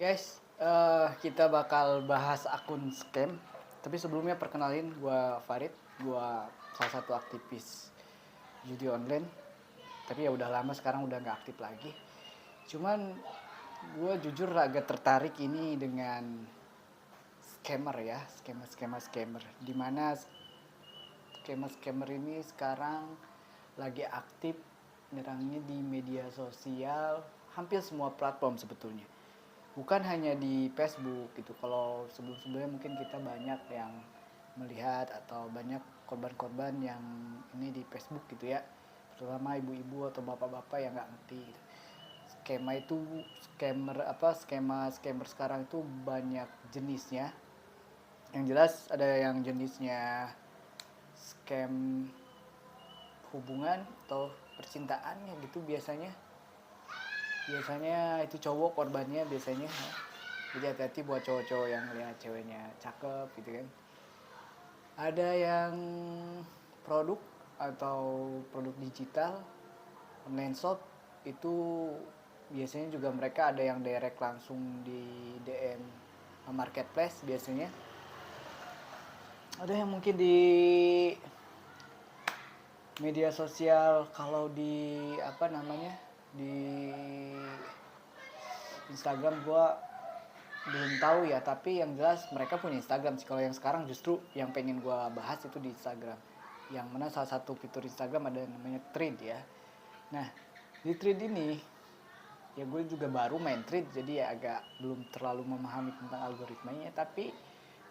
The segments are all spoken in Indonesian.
Guys, kita bakal bahas akun scam. Tapi sebelumnya perkenalin, gue Farid. Gue salah satu aktivis judi online. Tapi ya udah lama sekarang udah nggak aktif lagi. Cuman gue jujur agak tertarik ini dengan scammer ya, scammer. Dimana scammer ini sekarang lagi aktif nyerangnya di media sosial, hampir semua platform sebetulnya. Bukan hanya di Facebook gitu. Kalau sebelum-sebelumnya mungkin kita banyak yang melihat atau banyak korban-korban yang ini di Facebook gitu ya, terutama ibu-ibu atau bapak-bapak yang nggak ngerti gitu. Skema itu skema sekarang itu banyak jenisnya. Yang jelas ada yang jenisnya scam hubungan atau percintaannya gitu biasanya. Biasanya itu cowok korbannya biasanya. Jadi hati-hati buat cowok-cowok yang lihat ceweknya cakep gitu kan. Ada yang produk atau produk digital, online shop, itu biasanya juga mereka ada yang direct langsung di DM marketplace biasanya. Ada yang mungkin di media sosial, kalau di apa namanya, di Instagram gua belum tahu ya, tapi yang jelas mereka punya Instagram sih. Kalau yang sekarang justru yang pengen gue bahas itu di Instagram, yang mana salah satu fitur Instagram ada yang namanya Thread ya. Nah, di Thread ini ya gue juga baru main Thread, jadi ya agak belum terlalu memahami tentang algoritmanya. Tapi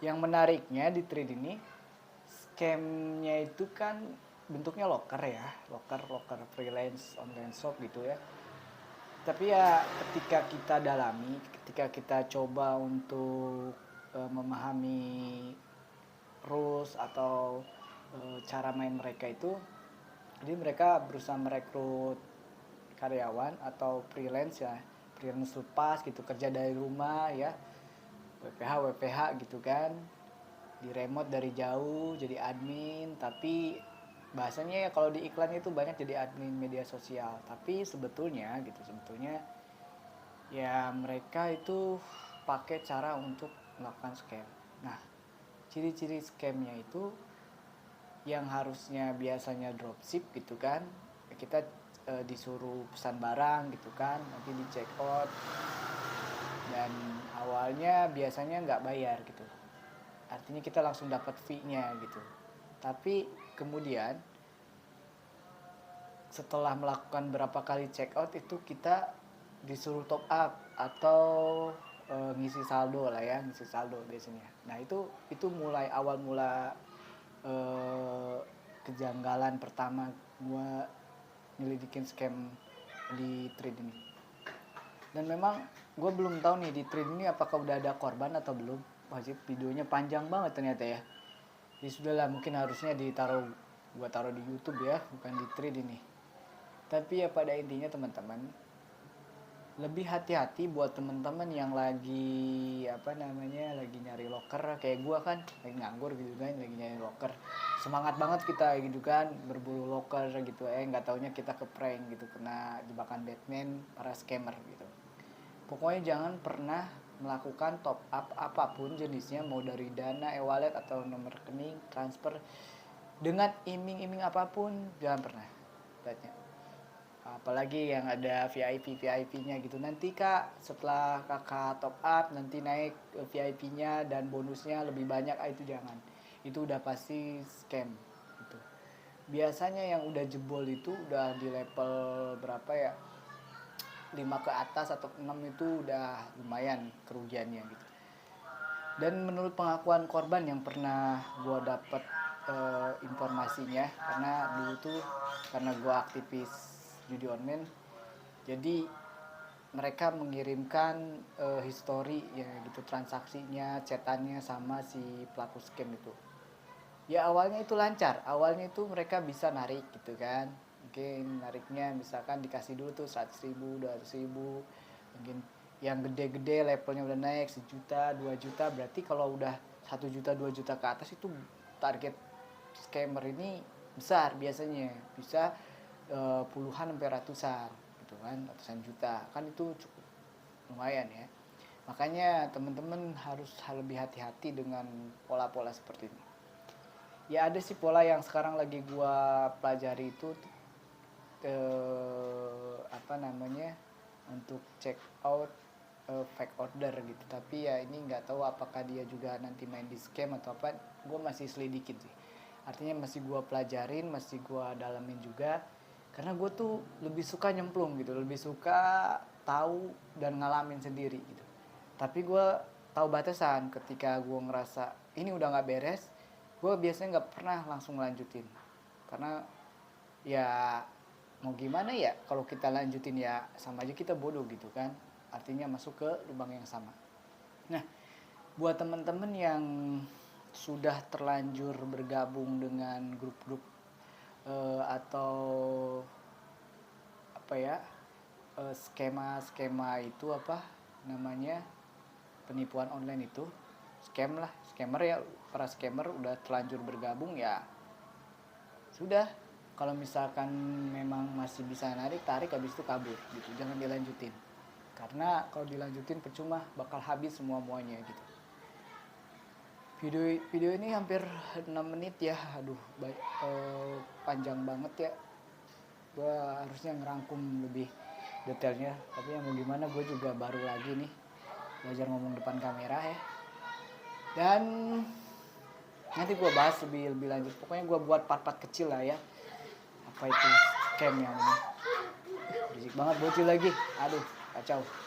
yang menariknya di Thread ini, scamnya itu kan bentuknya loker ya, loker freelance online shop gitu ya. Tapi ya ketika kita dalami, ketika kita coba untuk memahami rules atau cara main mereka itu, jadi mereka berusaha merekrut karyawan atau freelance ya, freelance lepas gitu, kerja dari rumah ya, WPH gitu kan, di remote dari jauh jadi admin. Tapi bahasanya ya kalau di iklan itu banyak jadi admin media sosial, tapi sebetulnya ya mereka itu pakai cara untuk melakukan scam. Nah, ciri-ciri scamnya itu yang harusnya biasanya dropship gitu kan, kita disuruh pesan barang gitu kan, nanti di check out, dan awalnya biasanya nggak bayar gitu, artinya kita langsung dapat fee-nya gitu. Tapi kemudian setelah melakukan berapa kali check out itu kita disuruh top up atau ngisi saldo lah ya, ngisi saldo biasanya. Nah itu mulai awal mula e, kejanggalan pertama gue nyelidikin scam di trade ini. Dan memang gue belum tahu nih di trade ini apakah udah ada korban atau belum. Wajib, videonya panjang banget ternyata ya. Jadi sudahlah, mungkin harusnya gue taruh di YouTube ya, bukan di trade ini. Tapi ya pada intinya teman-teman, lebih hati-hati buat teman-teman yang lagi lagi nyari loker kayak gue kan, lagi nganggur gitu kan, lagi nyari loker, semangat banget kita gitu kan, berburu loker gitu, nggak taunya kita ke prank gitu, kena jebakan Batman para scammer gitu. Pokoknya jangan pernah melakukan top up apapun jenisnya, mau dari Dana, e-wallet atau nomor rekening transfer, dengan iming-iming apapun jangan pernah. Lihatnya, apalagi yang ada VIP-nya gitu, nanti kak setelah kakak top up nanti naik VIP-nya dan bonusnya lebih banyak, itu jangan, itu udah pasti scam gitu. Biasanya yang udah jebol itu udah di level berapa ya, 5 ke atas atau 6 itu udah lumayan kerugiannya gitu. Dan menurut pengakuan korban yang pernah gue dapet informasinya, karena dulu tuh karena gue aktivis judi online, jadi mereka mengirimkan histori ya gitu, transaksinya, chatannya sama si pelaku scam itu. Ya awalnya itu lancar, awalnya itu mereka bisa narik gitu kan, mungkin nariknya misalkan dikasih dulu tuh 100.000, 200.000, mungkin yang gede-gede levelnya udah naik 1 juta, 2 juta, berarti kalau udah 1 juta, 2 juta ke atas itu target scammer ini besar, biasanya bisa puluhan sampai ratusan gitu kan, ratusan juta kan, itu cukup lumayan ya. Makanya teman-teman harus lebih hati-hati dengan pola-pola seperti ini. Ya ada sih pola yang sekarang lagi gua pelajari itu apa namanya, untuk check out fake order gitu. Tapi ya ini nggak tahu apakah dia juga nanti main di scam atau apa. Gue masih selidikin sih. Artinya masih gue pelajarin, masih gue dalamin juga. Karena gue tuh lebih suka nyemplung gitu, lebih suka tahu dan ngalamin sendiri gitu. Tapi gue tahu batasan. Ketika gue ngerasa ini udah nggak beres, gue biasanya nggak pernah langsung lanjutin. Karena ya mau gimana ya, kalau kita lanjutin ya sama aja kita bodoh gitu kan, artinya masuk ke lubang yang sama. Nah, buat teman-teman yang sudah terlanjur bergabung dengan grup-grup atau apa ya, skema-skema itu apa namanya, penipuan online itu, scam lah, scammer ya, para scammer udah terlanjur bergabung ya sudah, kalau misalkan memang masih bisa tarik habis itu kabur gitu, jangan dilanjutin. Karena kalau dilanjutin percuma, bakal habis semua-muanya gitu. Video ini hampir 6 menit ya. Aduh, panjang banget ya. Gue harusnya ngerangkum lebih detailnya, tapi ya mau gimana, gue juga baru lagi nih belajar ngomong depan kamera ya. Dan nanti gue bahas lebih lanjut. Pokoknya gue buat part-part kecil lah ya. Apa itu scam yang ini. Berisik banget bocil lagi. Aduh, kacau.